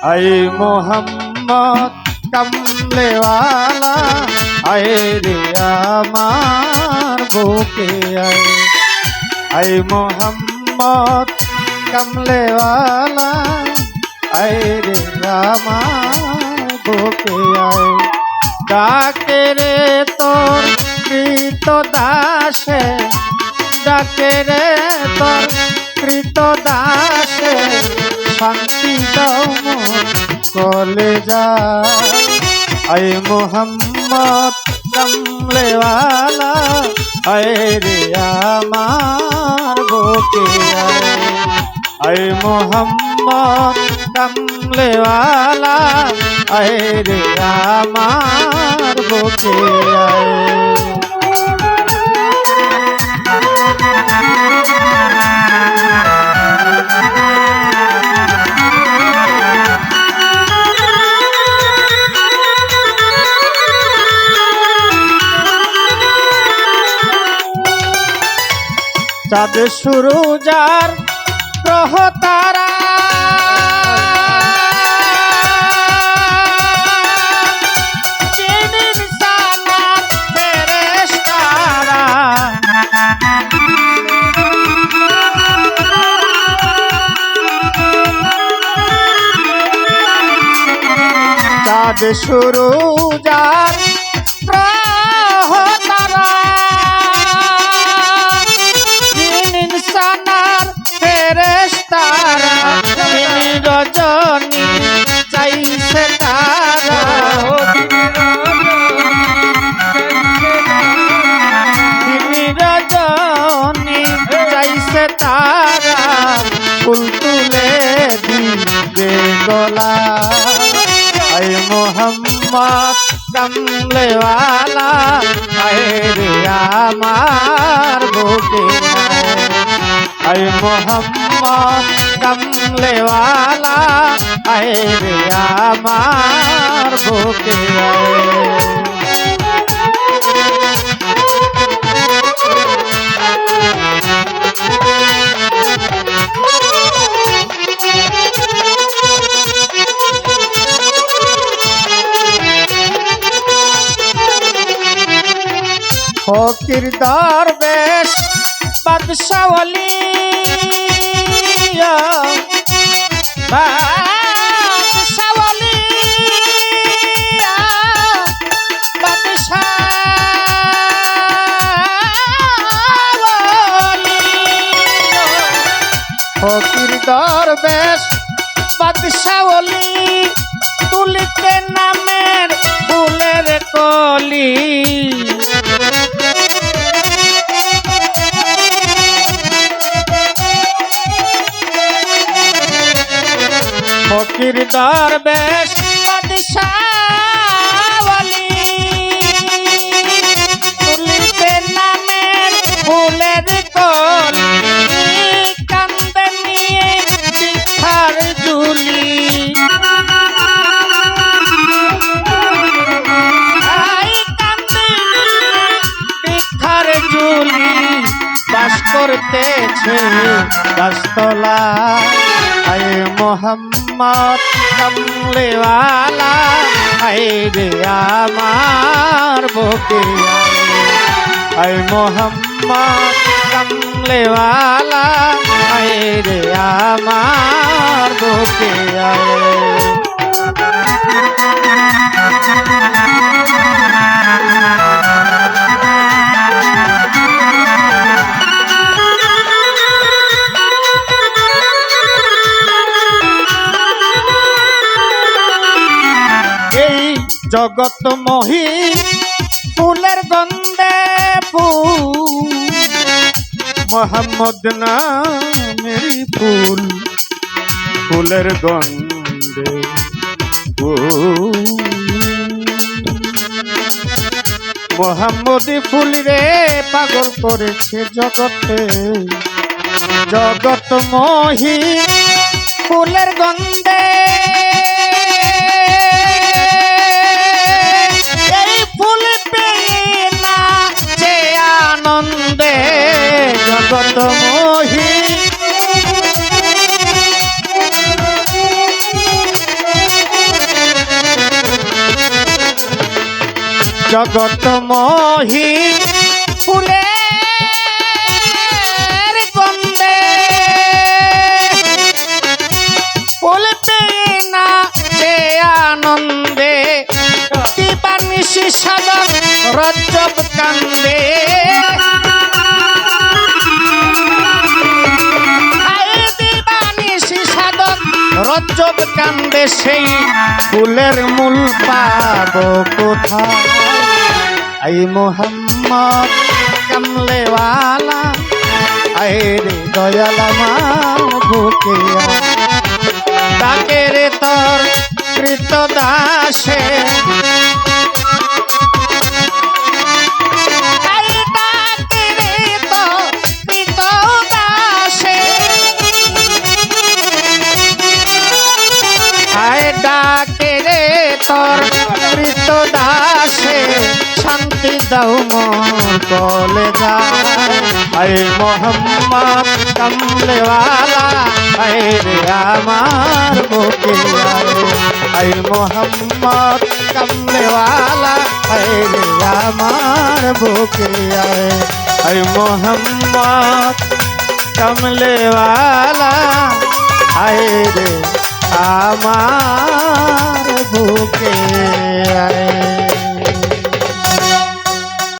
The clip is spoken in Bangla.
আই মোহাম্মদ কামলেওয়ালা আয় রে আমার বুকে আয় আই মোহাম্মদ কামলেওয়ালা আয় রে আমার বুকে আয় ডাকে রে তোর কৃত দাসে ডাকে রে তোর কৃত দাসে শান্তি দাও মোর কলেজা আয় মোহাম্মদ কামলেওয়ালা আয় রে আমার বুকে আয় মোহাম্মদ কামলেওয়ালা আয় রে আমার বুকে আয় চাঁদ শুরু যার গ্রহ তারা চাঁদ শুরু যার গ্রহ তারা ফেরেশতারা রজনী চাইছে তারা রজনী চাইছে তারা ফুল তুলে দিবে গলা আয় মোহাম্মদ কামলেওয়ালা আয় রে আমার বুকে আয় মোহাম্মদ কামলেওয়ালা আয় রে আমার বুকে ফকির দরবেশ বাদশাওয়ালি বাদশাওয়ালি বাদশাওয়ালি ফকির দরবেশ বাদশাওয়ালি তুলিতে নামের ফুলের কলি ফকির দরবেশ বাদশাওয়ালি তুলিতে নামের ফুলের কলি কান্দে নিয়ে ভিক্ষার ঝুলি কান্দে ভিক্ষার ঝুলি বাস করতেছে গাছতলা আয় মোহাম্মদ কামলেওয়ালা আয় রে আমার বুকে আয় মোহাম্মদ কামলেওয়ালা আয় রে আমার বুকে জগত মহি ফুলের গন্ধে ফুল মোহাম্মদ নামের ফুল ফুলের গন্ধে মোহাম্মদী ফুল রে পাগল করেছে জগতে জগত মহি ফুলের গন্ধে জগত মহি জগত মোহি ফুলের গন্ধে ফুল পেয়ে না যে আনন্দে দিবানিশি সাধক রজ্জব কান্দে রজ্জব কান্দে সেই ফুলের মূল পাবো কোথায় আই মোহাম্মদ কামলেওয়ালা আয় রে দয়াল আমার বুকে ডাকে রে তোর কৃত দাসে ডাকে রে তোর কৃত দাসে শান্তি দাও মোর কলে যায় আয় মোহাম্মদ কামলেওয়ালা আয় রে আমার বুকে আয় মোহাম্মদ কামলেওয়ালা আয় রে আমার বুকে আয় মোহাম্মদ কামলেওয়ালা আয় রে আমার বুকে আয়